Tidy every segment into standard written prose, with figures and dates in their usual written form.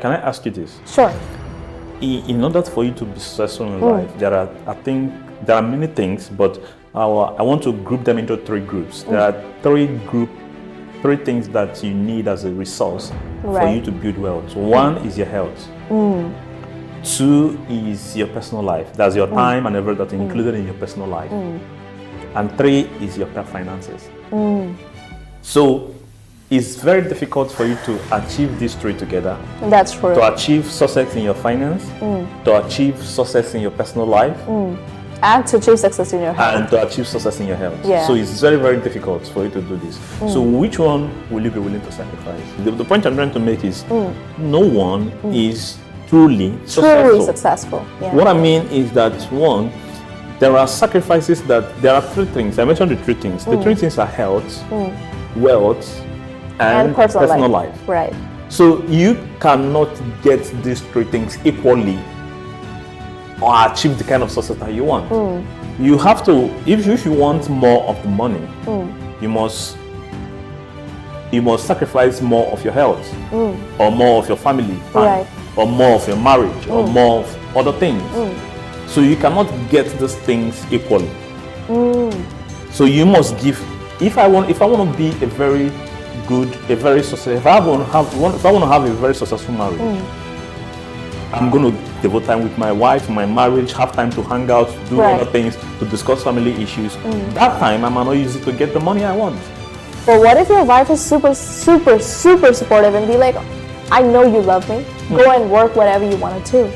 Can I ask you this? Sure. In order for you to be successful in life, there are many things, but I want to group them into three groups. There are three things that you need as a resource for you to build wealth. One is your health. Two is your personal life. That's your time and everything that's included in your personal life. And three is your finances. So it's very difficult for you to achieve these three together. That's true. To achieve success in your finance, to achieve success in your personal life, and to achieve success in your health. And to achieve success in your health. Yeah. So it's very, very difficult for you to do this. So which one will you be willing to sacrifice? The point I'm trying to make is no one is truly successful. Yeah. What I mean is that one, there are sacrifices there are three things. I mentioned the three things. The three things are health, wealth, and personal life. Right. So you cannot get these three things equally or achieve the kind of success that you want. You have to, if you want more of the money, you must sacrifice more of your health, or more of your family time, or more of your marriage, or more of other things. So you cannot get these things equally. So you must give. If I want to be a very successful, if I want to have a very successful marriage, I'm going to devote time with my wife, my marriage, have time to hang out, do other things, to discuss family issues. That time, I might not use it to get the money I want. But what if your wife is super, super, super supportive and be like, I know you love me. Go and work whatever you want to do.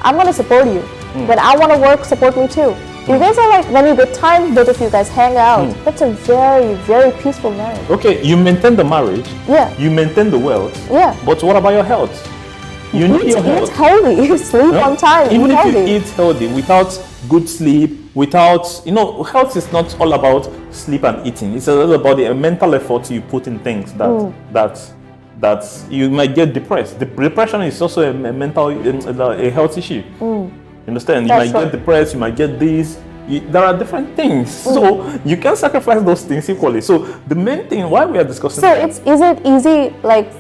I'm going to support you. When I want to work, support me too. You guys are like, when you get time, both of you guys hang out. That's a very, very peaceful marriage. Okay, you maintain the marriage. Yeah. You maintain the wealth. Yeah. But what about your health? You need your health. Eat healthy, sleep on time. Even if you eat healthy, without good sleep, without, health is not all about sleep and eating. It's a little about the mental effort you put in things that you might get depressed. Depression is also a health issue. You understand? You might get depressed, you might get this. There are different things. So you can sacrifice those things equally. So the main thing why we are discussing. So is it easy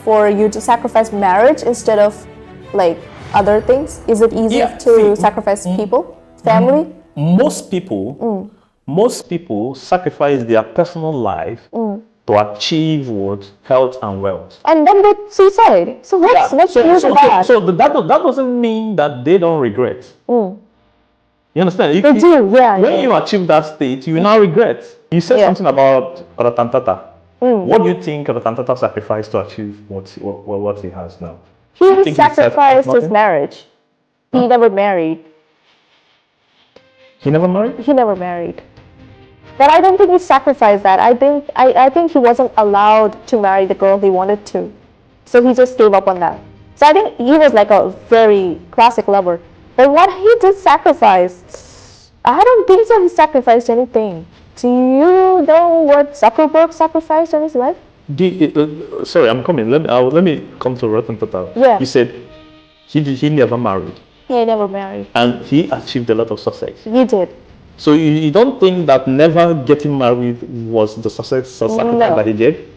for you to sacrifice marriage instead of other things? Is it easy to sacrifice people, family? Most people sacrifice their personal life to achieve what? Health and wealth. And then they suicide. So what's that? So that doesn't mean that they don't regret. You understand? They do, yeah. When you achieve that state, you will now regret. You said something about Ratan Tata. What do you think Ratan Tata sacrificed to achieve what he has now? He sacrificed his marriage. He never married. He never married? He never married. But I don't think he sacrificed that. I think he wasn't allowed to marry the girl he wanted to. So he just gave up on that. So I think he was like a very classic lover. But what he did sacrifice, I don't think so he sacrificed anything. Do you know what Zuckerberg sacrificed in his life? Sorry, I'm coming. Let me come to Ratan Tata. Yeah. You said he never married. He never married. And he achieved a lot of success. He did. So you don't think that never getting married was the sacrifice that he did?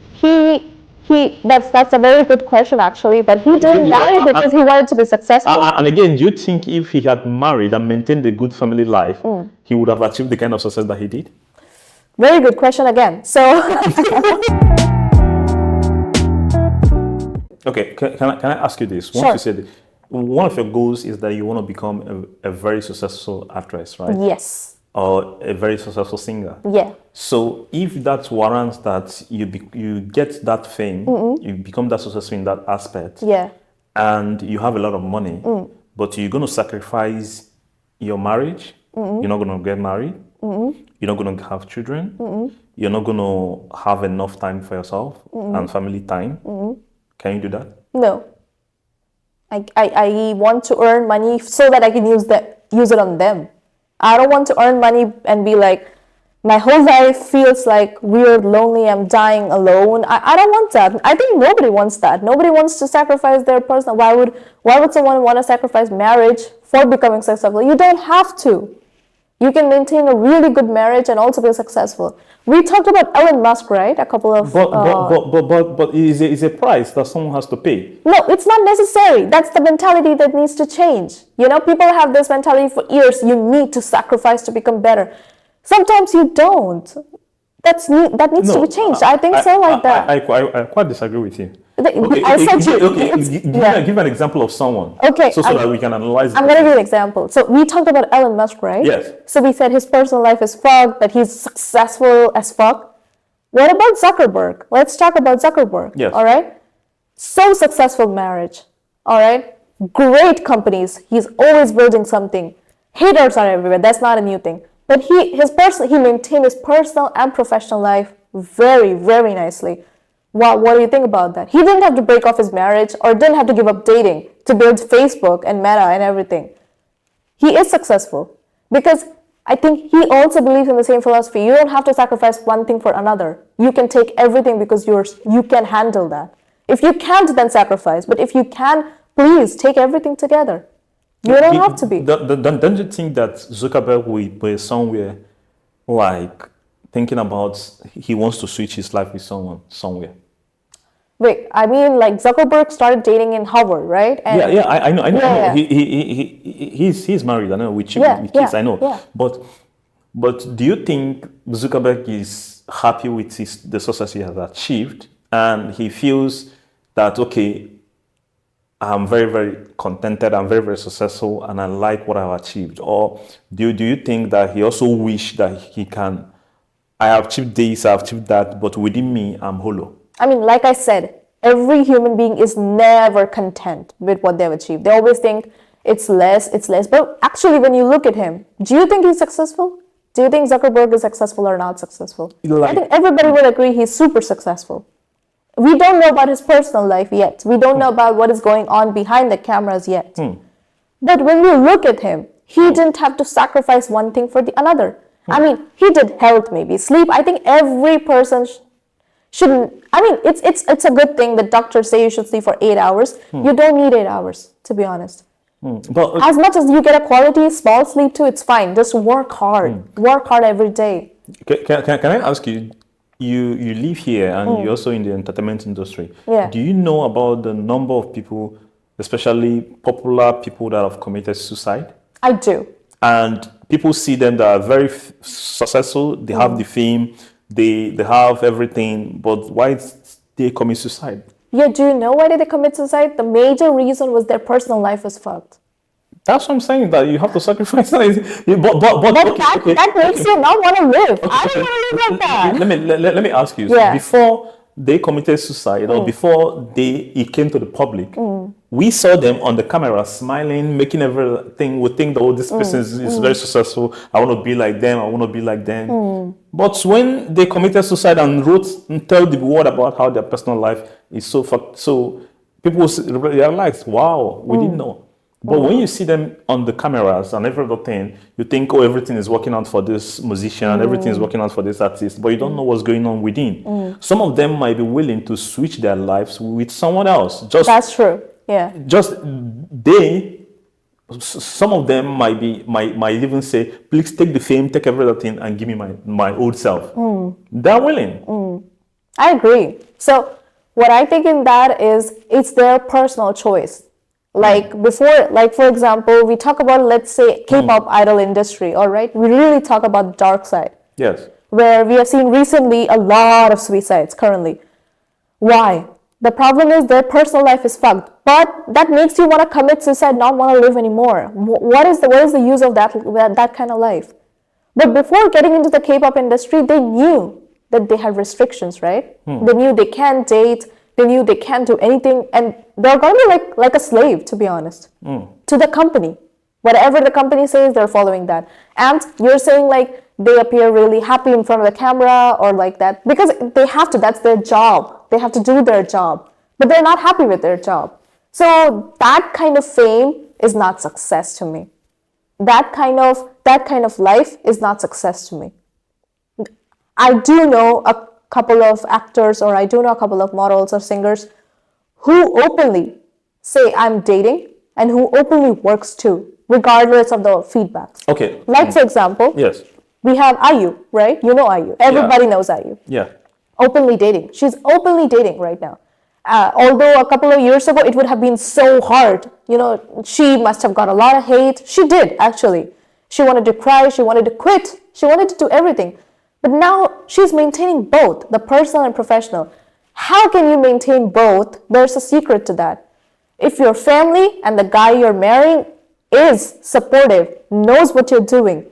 That's a very good question actually, but he didn't marry because he wanted to be successful. And again, do you think if he had married and maintained a good family life, he would have achieved the kind of success that he did? Very good question again. So okay, can I ask you this? Once you said one of your goals is that you want to become a very successful actress, right? Yes. Or a very successful singer. Yeah. So if that warrants that you get that fame, you become that successful in that aspect, and you have a lot of money, but you're going to sacrifice your marriage, you're not going to get married, you're not going to have children, you're not going to have enough time for yourself and family time. Can you do that? No. I want to earn money so that I can use it on them. I don't want to earn money and be like, my whole life feels like weird, lonely, I'm dying alone. I don't want that. I think nobody wants that. Nobody wants to sacrifice their personal. Why would someone want to sacrifice marriage for becoming successful? You don't have to. You can maintain a really good marriage and also be successful. We talked about Elon Musk, right? A couple of... But it's a price that someone has to pay. No, it's not necessary. That's the mentality that needs to change. You know, people have this mentality for years. You need to sacrifice to become better. Sometimes you don't. That needs to be changed. I think that. I quite disagree with you. I said give an example of someone. Okay. So that we can analyze it. I'm going to give an example. So we talked about Elon Musk, right? Yes. So we said his personal life is fucked, that he's successful as fuck. What about Zuckerberg? Let's talk about Zuckerberg. Yes. All right. So successful marriage. All right. Great companies. He's always building something. Haters are everywhere. That's not a new thing. But he maintained his personal and professional life very, very nicely. What do you think about that? He didn't have to break off his marriage or didn't have to give up dating to build Facebook and Meta and everything. He is successful because I think he also believes in the same philosophy. You don't have to sacrifice one thing for another. You can take everything because you can handle that. If you can't, then sacrifice. But if you can, please take everything together. You don't have to be. Don't you think that Zuckerberg will be somewhere like thinking about he wants to switch his life with someone somewhere? Wait, I mean, like Zuckerberg started dating in Harvard, right? And I know. Yeah. He's married. I know with kids. I know. Yeah. But do you think Zuckerberg is happy with the success he has achieved, and he feels that okay, I'm very, very contented, I'm very, very successful, and I like what I've achieved? Or do you think that he also wish that he can, I have achieved this, I have achieved that, but within me, I'm hollow? I mean, like I said, every human being is never content with what they've achieved. They always think it's less. But actually, when you look at him, do you think he's successful? Do you think Zuckerberg is successful or not successful? I think everybody would agree he's super successful. We don't know about his personal life yet. We don't know about what is going on behind the cameras yet. But when you look at him, he didn't have to sacrifice one thing for the another. I mean, he did health, maybe sleep. I think every person shouldn't. I mean, it's a good thing that doctors say you should sleep for 8 hours. You don't need 8 hours, to be honest. But as much as you get a quality small sleep too, it's fine. Just work hard. Work hard every day. Can I ask you? You live here and you're also in the entertainment industry. Yeah. Do you know about the number of people, especially popular people, that have committed suicide? I do. And people see them that are very successful. They have the fame. They have everything. But why did they commit suicide? Yeah. Do you know why did they commit suicide? The major reason was their personal life was fucked. That's what I'm saying, that you have to sacrifice. But that makes you not want to live. Okay. I don't want to live like that. Let me ask you. Yeah. Before they committed suicide, or before it came to the public, we saw them on the camera smiling, making everything. We think that this person is very successful. I want to be like them. I want to be like them. But when they committed suicide and tell the world about how their personal life is so fucked, so people realize, wow, we didn't know. But when you see them on the cameras and every other thing, you think, oh, everything is working out for this musician, everything is working out for this artist, but you don't know what's going on within. Some of them might be willing to switch their lives with someone else. That's true. Yeah. Some of them might even say, please take the fame, take everything, and give me my old self. They're willing. I agree. So what I think in that is it's their personal choice. Like for example, we talk about, let's say, K-pop idol industry, all right? We really talk about the dark side. Yes. Where we have seen recently a lot of suicides currently. Why? The problem is their personal life is fucked. But that makes you want to commit suicide, not want to live anymore. What is the use of that kind of life? But before getting into the K-pop industry, they knew that they had restrictions, right? They knew they can't date. They knew they can't do anything, and they're going to be like a slave, to be honest, to the company. Whatever the company says, they're following that. And you're saying like they appear really happy in front of the camera or like that because they have to. That's their job. They have to do their job, but they're not happy with their job. So that kind of fame is not success to me. That kind of life is not success to me. I do know a couple of actors, or I do know a couple of models or singers who openly say I'm dating and who openly works too. regardless of the feedbacks. Okay. Like, for example, Yes. we have Ayu, right? You know Ayu. Everybody knows Ayu. Yeah. Openly dating. She's openly dating right now. Although a couple of years ago, it would have been so hard. You know, she must have got a lot of hate. She did, actually. She wanted to cry. She wanted to quit. She wanted to do everything. But now she's maintaining both, the personal and professional. How can you maintain both? There's a secret to that. If your family and the guy you're marrying is supportive, knows what you're doing,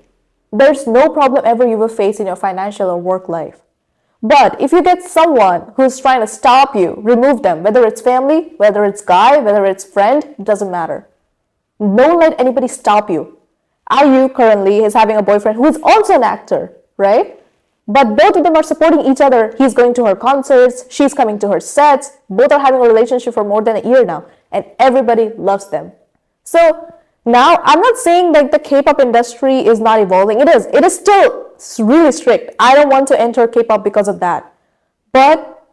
there's no problem ever you will face in your financial or work life. But if you get someone who's trying to stop you, remove them, whether it's family, whether it's guy, whether it's friend, it doesn't matter. Don't let anybody stop you. Ayu currently is having a boyfriend who is also an actor, right? But both of them are supporting each other. He's going to her concerts, she's coming to her sets. Both are having a relationship for more than a year now, and everybody loves them. So now, I'm not saying that the K-pop industry is not evolving. It is. It is still really strict. I don't want to enter K-pop because of that. But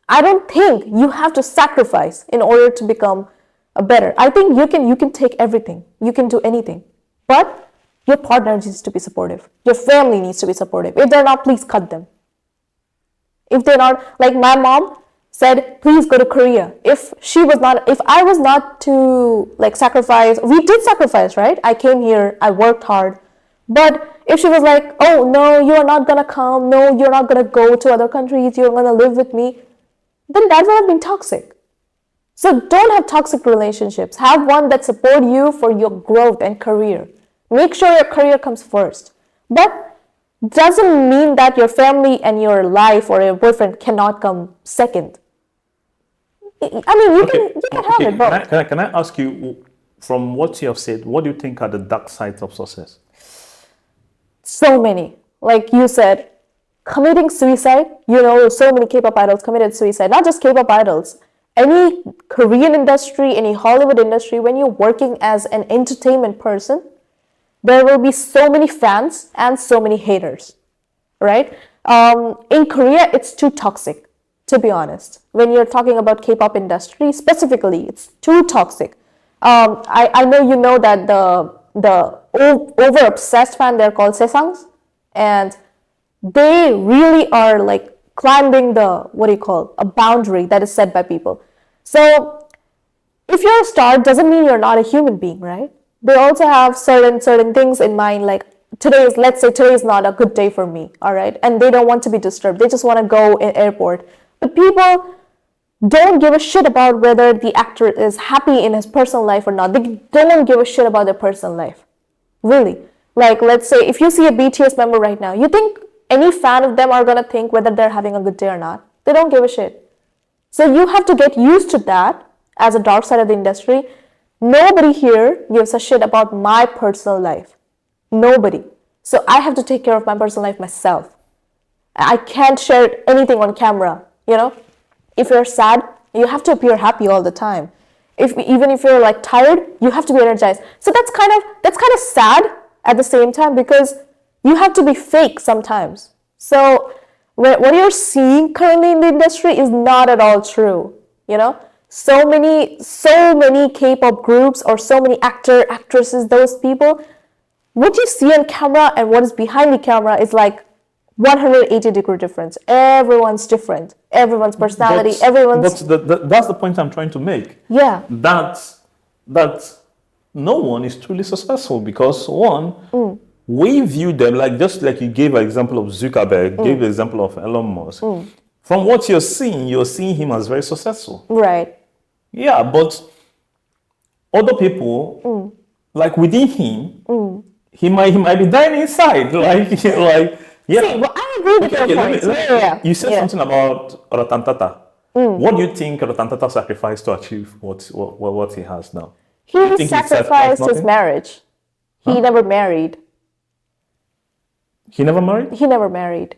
I don't think you have to sacrifice in order to become a better. I think you can take everything. You can do anything. But your partner needs to be supportive. Your family needs to be supportive. If they're not, please cut them. If they're not, like my mom said, please go to Korea. If I was not to like sacrifice, we did sacrifice, right? I came here, I worked hard. But if she was like, oh no, you're not gonna come, no, you're not gonna go to other countries, you're gonna live with me, then that would have been toxic. So don't have toxic relationships. Have one that support you for your growth and career. Make sure your career comes first. But doesn't mean that your family and your life or your boyfriend cannot come second. I mean, you can have it both. Can I ask you, from what you have said, what do you think are the dark sides of success? So many. Like you said, committing suicide. You know, so many K-pop idols committed suicide. Not just K-pop idols. Any Korean industry, any Hollywood industry, when you're working as an entertainment person, there will be so many fans and so many haters, right? In Korea, it's too toxic, to be honest. When you're talking about K-pop industry, specifically, it's too toxic. I know you know that the over-obsessed fan, they're called sesangs, and they really are like climbing a boundary that is set by people. So if you're a star, doesn't mean you're not a human being, right? They also have certain things in mind, like let's say today is not a good day for me, all right? And they don't want to be disturbed. They just want to go in airport. But people don't give a shit about whether the actor is happy in his personal life or not. They don't give a shit about their personal life. Really. Like, let's say if you see a BTS member right now, you think any fan of them are going to think whether they're having a good day or not? They don't give a shit. So you have to get used to that as a dark side of the industry. Nobody here gives a shit about my personal life. Nobody. So I have to take care of my personal life myself. I can't share anything on camera, you know? If you're sad, you have to appear happy all the time. Even if you're like tired, you have to be energized. So that's kind of sad at the same time, because you have to be fake sometimes. So what you're seeing currently in the industry is not at all true, you know? So many K-pop groups or so many actresses, those people, what you see on camera and what is behind the camera is like 180-degree difference. Everyone's different. Everyone's personality, that's the point I'm trying to make. Yeah. That no one is truly successful because one, we view them just like you gave an example of Zuckerberg, gave an example of Elon Musk. From what you're seeing him as very successful. Right. Yeah, but other people, like within him, he might be dying inside. Yeah. See, well, I agree with your point. You said something about Ratan Tata. What do you think Ratan Tata sacrificed to achieve what he has now? He sacrificed his marriage. He never married. He never married? He never married.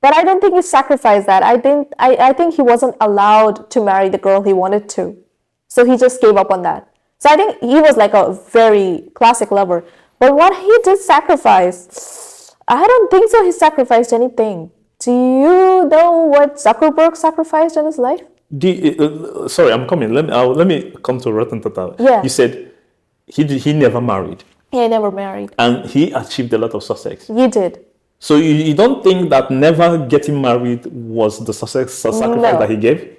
But I don't think he sacrificed that. I think he wasn't allowed to marry the girl he wanted to. So he just gave up on that. So I think he was like a very classic lover. But what he did sacrifice, I don't think so he sacrificed anything. Do you know what Zuckerberg sacrificed in his life? Sorry, I'm coming. Let me come to Ratan Tata. Yeah. You said he never married, He never married. and he achieved a lot of success. He did. So you don't think that never getting married was the sacrifice that he gave?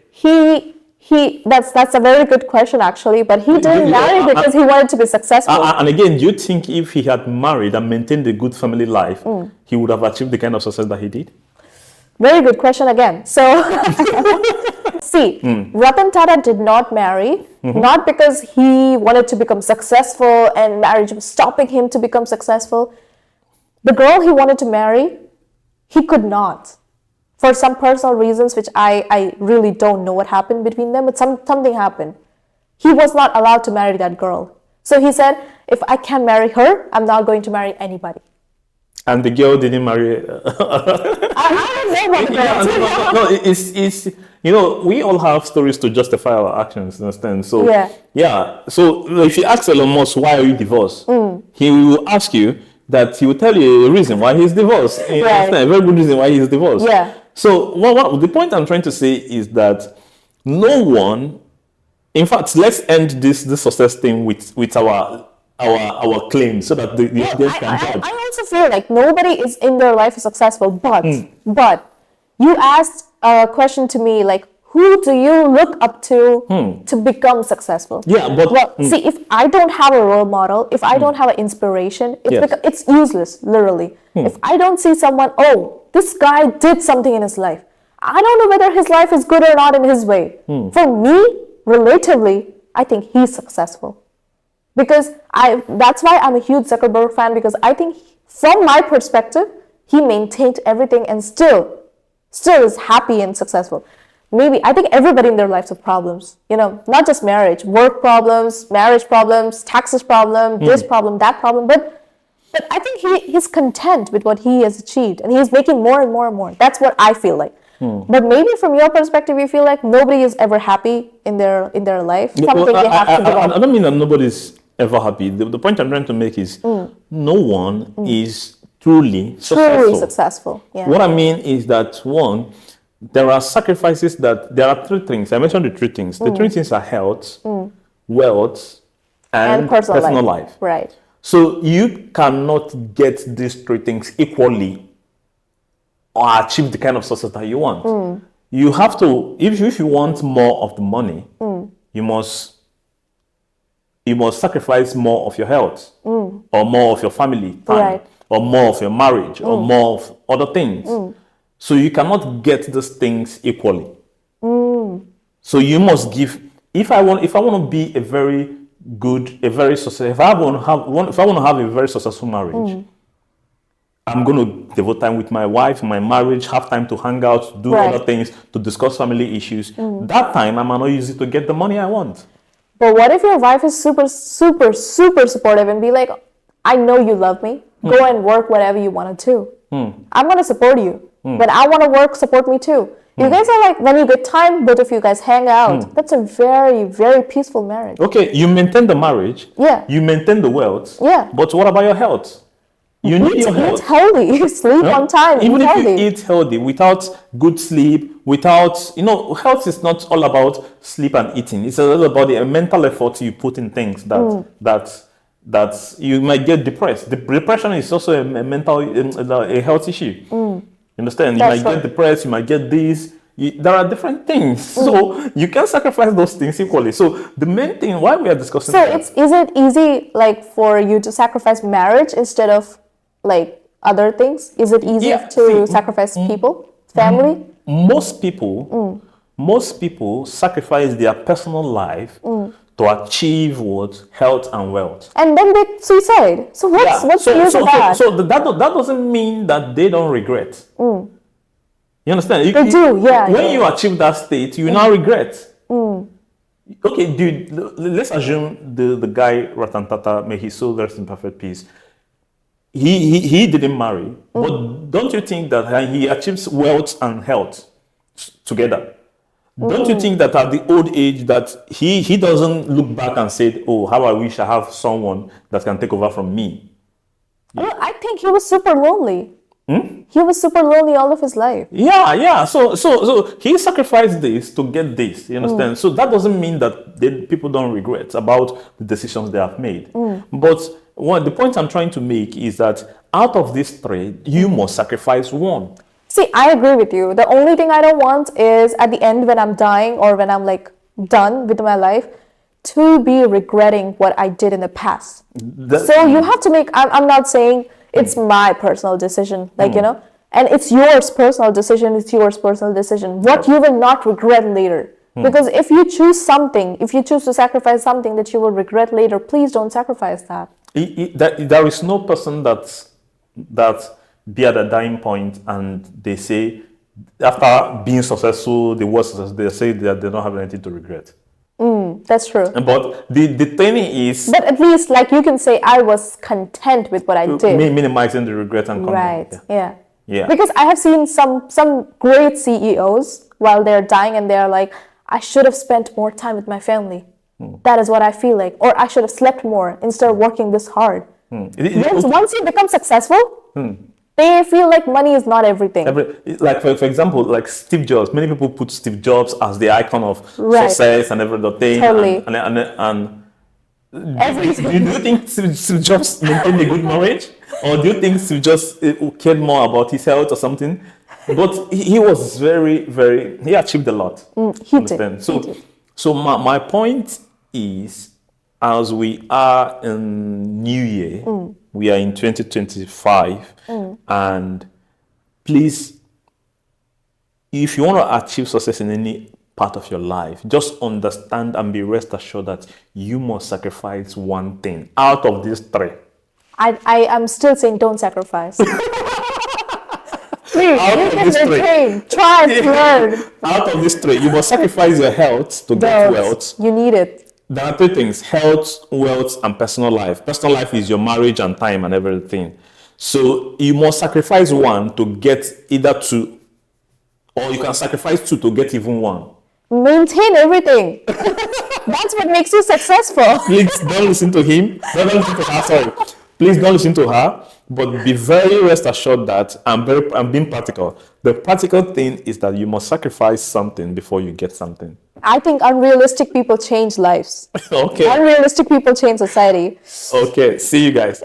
That's a very good question actually, but he didn't marry because he wanted to be successful. And again, do you think if he had married and maintained a good family life, he would have achieved the kind of success that he did? Very good question again. So, see, Ratan Tata did not marry, not because he wanted to become successful and marriage was stopping him to become successful. The girl he wanted to marry, he could not. For some personal reasons, which I really don't know what happened between them, but something happened. He was not allowed to marry that girl. So he said, if I can't marry her, I'm not going to marry anybody. And the girl didn't marry. I don't know about that. No, it's we all have stories to justify our actions, understand? So so if you ask Elon Musk, why are you divorced? He will ask you that he will tell you a reason why he's divorced. Right. A very good reason why he's divorced. Yeah. So what the point I'm trying to say is that no one, in fact, let's end this success thing with our claims so that the audience can judge. I also feel like nobody is in their life successful, but you asked a question to me like, who do you look up to become successful? Yeah, but see, if I don't have a role model, if I don't have an inspiration, it's useless, literally. If I don't see someone, this guy did something in his life, I don't know whether his life is good or not in his way. For me, relatively, I think he's successful. Because that's why I'm a huge Zuckerberg fan, because I think from my perspective, he maintained everything and still is happy and successful. Maybe, I think everybody in their lives have problems, not just marriage, work problems, marriage problems, taxes problem, this problem, that problem, but I think he's content with what he has achieved and he's making more and more and more. That's what I feel like. But maybe from your perspective, you feel like nobody is ever happy in their life. Something they have to give up. I don't mean that nobody's ever happy. The point I'm trying to make is no one is truly successful. Yeah. What I mean is that one, there are sacrifices there are three things. I mentioned the three things. The three things are health, wealth, and personal life. Right. So you cannot get these three things equally or achieve the kind of success that you want. You have to, if you want more of the money, you must sacrifice more of your health or more of your family time or more of your marriage or more of other things. So you cannot get these things equally. So you must give. If I want to be a very successful, if I want to have a very successful marriage, I'm going to devote time with my wife, my marriage, have time to hang out, do other things, to discuss family issues. That time, I'm not use it to get the money I want. But what if your wife is super, super, super supportive and be like, I know you love me. Go and work whatever you want to do. I'm going to support you. When I want to work, support me too. You guys are like, when you get time, both of you guys hang out. That's a very, very peaceful marriage. Okay, you maintain the marriage. Yeah. You maintain the wealth. Yeah. But what about your health? You need your health. Eat healthy. Sleep on time. Even if you eat healthy, without good sleep, without, health is not all about sleep and eating. It's a little about the mental effort you put in things that you might get depressed. Depression is also a health issue. You understand? You might get depressed, you might get this. There are different things. So you can sacrifice those things equally. So the main thing, why we are discussing is it easy for you to sacrifice marriage instead of other things? Is it easy to sacrifice people, family? Most people sacrifice their personal life to achieve health and wealth. And then they suicide. So what's the use of that? So that doesn't mean that they don't regret. You understand? They do, yeah. When you achieve that state, you now regret. Okay, dude, let's assume the guy Ratan Tata, may his soul rest in perfect peace. He didn't marry, but don't you think that he achieves wealth and health together? Don't you think that at the old age that he doesn't look back and say, oh, how I wish I have someone that can take over from me? I think he was super lonely. He was super lonely all of his life. Yeah. So he sacrificed this to get this. You understand? So that doesn't mean that people don't regret about the decisions they have made. But the point I'm trying to make is that out of these three, you must sacrifice one. See, I agree with you. The only thing I don't want is at the end when I'm dying or when I'm like done with my life to be regretting what I did in the past. So you have to make, I'm not saying it's my personal decision, like, you know, and it's yours personal decision. It's yours personal decision. What you will not regret later. Because if you choose something, if you choose to sacrifice something that you will regret later, please don't sacrifice that. There is no person that be at a dying point and they say, after being successful, they were successful, they say that they don't have anything to regret. That's true. But the thing is... But at least, like, you can say, I was content with what I did. Minimizing the regret and content. Right, yeah. Because I have seen some great CEOs while they're dying and they're like, I should have spent more time with my family. That is what I feel like. Or I should have slept more instead of working this hard. Once you become successful, they feel like money is not everything. Like for example, like Steve Jobs. Many people put Steve Jobs as the icon of success and everything. Totally. And do you think Steve Jobs maintained a good marriage, or do you think Steve Jobs cared more about his health or something? But he was he achieved a lot. He did. So my point is, as we are in New Year, we are in 2025, and please, if you want to achieve success in any part of your life, just understand and be rest assured that you must sacrifice one thing out of these three. I am still saying don't sacrifice. Please, you can maintain. Try and learn. Out of these three, you must sacrifice your health to get wealth. You need it. There are three things: health, wealth, and personal life. Personal life is your marriage and time and everything. So you must sacrifice one to get either two, or you can sacrifice two to get even one. Maintain everything. That's what makes you successful. Please don't listen to him. Don't listen to her. Sorry. Please don't listen to her. But be very rest assured that I'm being practical. The practical thing is that you must sacrifice something before you get something. I think unrealistic people change lives. Okay. Unrealistic people change society. Okay. See you guys.